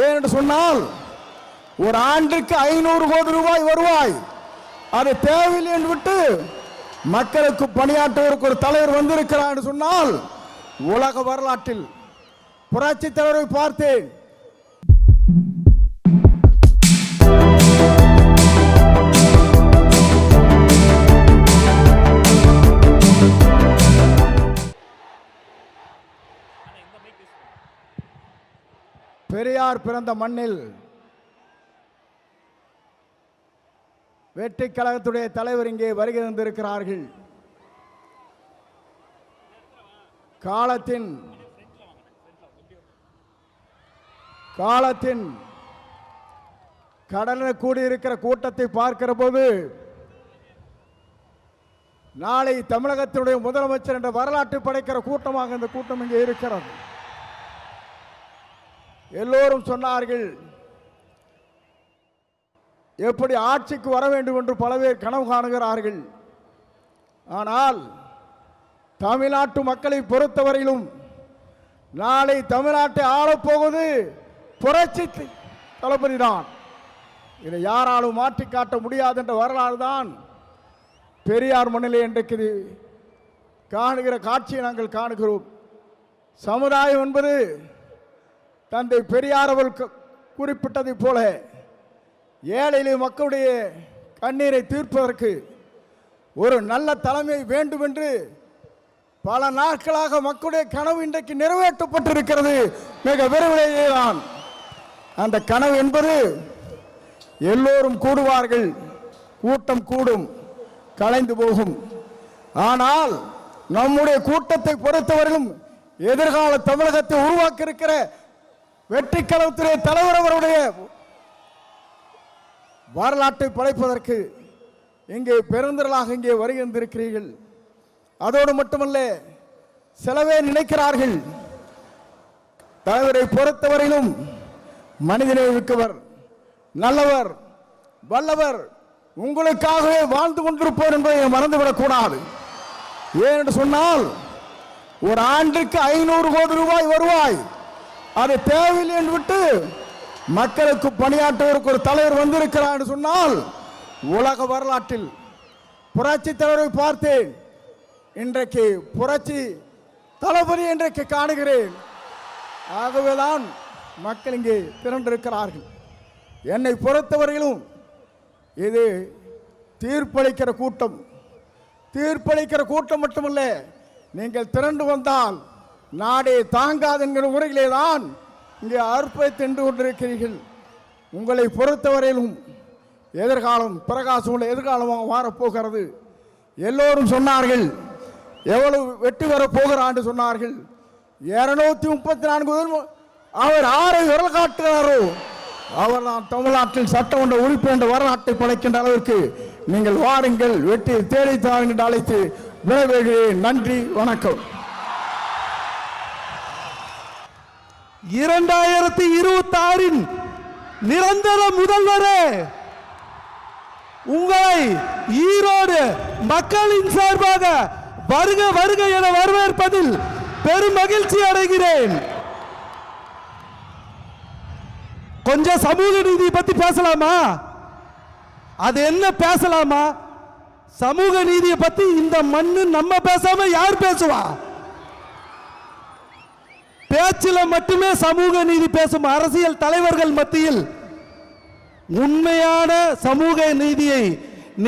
ஏனென்று சொன்னால் ஒரு ஆண்டுக்கு 500 கோடி ரூபாய் வருவாய் அது தேவையில்லை என்று விட்டு மக்களுக்கு பணியாற்றுவதற்கு ஒரு தலைவர் வந்திருக்கிறார் என்று சொன்னால் உலக வரலாற்றில் புரட்சி தலைவரை பார்த்தேன். பெரியார் பிறந்த மண்ணில் வெற்றி கழகத்துடைய தலைவர் இங்கே வருகை தந்திருக்கிறார்கள். காலத்தின் கடலில் கூடியிருக்கிற கூட்டத்தை பார்க்கிற போது நாளை தமிழகத்தினுடைய முதலமைச்சர் என்ற வரலாற்றை படைக்கிற கூட்டமாக இந்த கூட்டம் இங்கே இருக்கிறது. எல்லோரும் சொன்னார்கள், எப்படி ஆட்சிக்கு வர வேண்டும் என்று பல பேர் கனவு காணுகிறார்கள். ஆனால் தமிழ்நாட்டு மக்களை பொறுத்தவரையிலும் நாளை தமிழ்நாட்டை ஆளப்போவது புரட்சி தளபதி தான். இதை யாராலும் மாற்றி காட்ட முடியாது என்ற வரலாறு தான் பெரியார் மண்ணிலே இன்றைக்கு காணுகிற காட்சியை நாங்கள் காணுகிறோம். சமுதாயம் என்பது தந்தை பெரியார் அவர்கள் குறிப்பிட்டதை போல ஏழை மக்களுடைய கண்ணீரை தீர்ப்பதற்கு ஒரு நல்ல தலைமை வேண்டும் என்று பல நாட்களாக மக்களுடைய கனவு இன்றைக்கு நிறைவேற்றப்பட்டிருக்கிறது. மிக விரைவிலேயே தான் அந்த கனவு என்பது எல்லோரும் கூடுவார்கள், கூட்டம் கூடும், கலைந்து போகும். ஆனால் நம்முடைய கூட்டத்தை பொறுத்தவரையிலும் எதிர்கால தமிழகத்தை உருவாக்க இருக்கிற வெற்றி கழகத்துடைய தலைவர் அவருடைய வரலாற்றை படைப்பதற்கு இங்கே பெருந்திரளாக இங்கே வருகின்றிருக்கிறீர்கள். அதோடு மட்டுமல்ல, சிலவே நினைக்கிறார்கள் தலைவரை பொறுத்தவரையிலும் மனிதனை மிக்கவர், நல்லவர், வல்லவர், உங்களுக்காகவே வாழ்ந்து கொண்டிருப்போர் என்பதை மறந்துவிடக் கூடாது. ஏனென்று சொன்னால் ஒரு ஆண்டுக்கு 500 கோடி ரூபாய் வருவாய் அது தேவையில்லை என்று விட்டு மக்களுக்கு பணியாற்றுவதற்கு ஒரு தலைவர் வந்திருக்கிறார் என்று சொன்னால் உலக வரலாற்றில் புரட்சி தலைவரை பார்த்தேன். இன்றைக்கு புரட்சி தளபதி இன்றைக்கு காணுகிறேன். ஆகவேதான் மக்கள் இங்கே திரண்டிருக்கிறார்கள். என்னை பொறுத்தவரையிலும் இது தீர்ப்பளிக்கிற கூட்டம். தீர்ப்பளிக்கிற கூட்டம் மட்டுமல்ல, நீங்கள் திரண்டு வந்தால் நாடே தாங்காது என்கிற முறையிலே தான் இங்கே அற்புதத்தை தின்று கொண்டிருக்கிறீர்கள். உங்களை பொறுத்தவரையிலும் எதிர்காலம் பிரகாசமுள்ள எதிர்காலமாக மாறப்போகிறது. எல்லோரும் சொன்னார்கள், எவ்வளவு வெற்றி பெறப் போகிறார் என்று சொன்னார்கள். 234 அவர் ஆரை விரல் காட்டுகிறாரோ அவர் தான் தமிழ்நாட்டில் சட்டமன்ற உறுப்பினர் என்ற வரலாற்றை படைக்கின்ற அளவிற்கு நீங்கள் வாருங்கள், வெற்றி தேடித்தார் என்று அழைத்து விடைபெறுகிறேன். நன்றி, வணக்கம். 2026 நிரந்தர முதல்வரே, உங்களை ஈரோடு மக்களின் சார்பாக வருக வருக என வரவேற்பதில் பெரும் மகிழ்ச்சி அடைகிறேன். கொஞ்சம் சமூக நீதி பத்தி பேசலாமா? அது என்ன பேசலாமா? சமூக நீதியை பத்தி இந்த மண்ணு நம்ம பேசாம யார் பேசுவா? பேச்சில மட்டுமே சமூக நீதி பேசும் அரசியல் தலைவர்கள் மத்தியில் உண்மையான சமூக நீதியை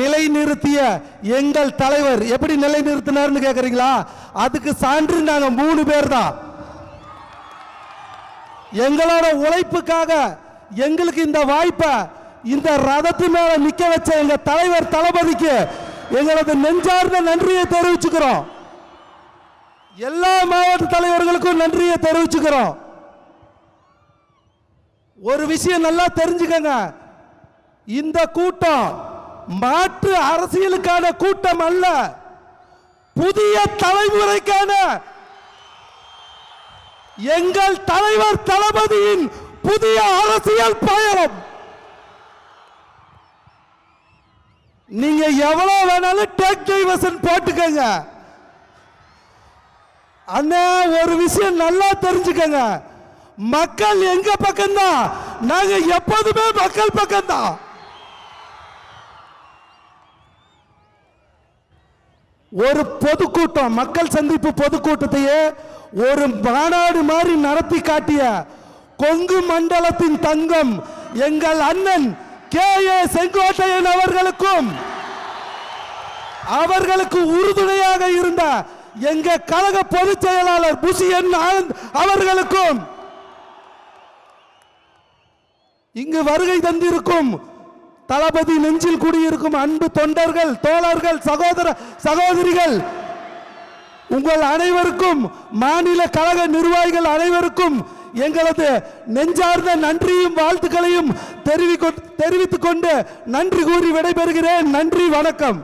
நிலைநிறுத்திய எங்கள் தலைவர் எப்படி நிலைநிறுத்தினார்னு கேக்குறீங்களா? அதுக்கு சான்று நாங்க 3 பேர் தான். எங்களோட உழைப்புக்காக எங்களுக்கு இந்த வாய்ப்பை இந்த ரதத்து மேல நிக்க வச்ச எங்க தலைவர் தளபதிக்கு எங்களது நெஞ்சார்ந்த நன்றியை தெரிவிச்சுக்கிறோம். எல்லா மாவட்ட தலைவர்களுக்கும் நன்றியை தெரிவிச்சுக்கிறோம். ஒரு விஷயம் நல்லா தெரிஞ்சுக்கங்க, இந்த கூட்டம் மாற்று அரசியலுக்கான கூட்டம் அல்ல, புதிய தலைமுறைக்கான எங்கள் தலைவர் தளபதியின் புதிய அரசியல் பயணம். நீங்க எவ்வளவு வேணாலும் டேக் டைவர்ஷன் போட்டுக்கங்க. அண்ணா ஒரு விஷயம் நல்லா தெரிஞ்சுக்கங்க, மக்கள் எங்க பக்கம்தான், நாங்க எப்போதுமே மக்கள் பக்கம்தான். ஒரு பொதுக்கூட்டம், மக்கள் சந்திப்பு பொதுக்கூட்டத்தையே ஒரு மாநாடு மாதிரி நடத்தி காட்டிய கொங்கு மண்டலத்தின் தங்கம் எங்கள் அண்ணன் கே.ஏ. செங்கோட்டையன் அவர்களுக்கு உறுதுணையாக இருந்த எங்க கழக பொதுச் செயலாளர் புஷியன் ஆனந்த் அவர்களுக்கும், இங்கு வருகை தந்திருக்கும் தளபதி நெஞ்சில் குடியிருக்கும் அன்பு தொண்டர்கள், தோழர்கள், சகோதரிகள் உங்கள் அனைவருக்கும், மாநில கழக நிர்வாகிகள் அனைவருக்கும் எங்களது நெஞ்சார்ந்த நன்றியும் வாழ்த்துக்களையும் தெரிவித்துக் கொண்டு நன்றி கூறி விடைபெறுகிறேன். நன்றி, வணக்கம்.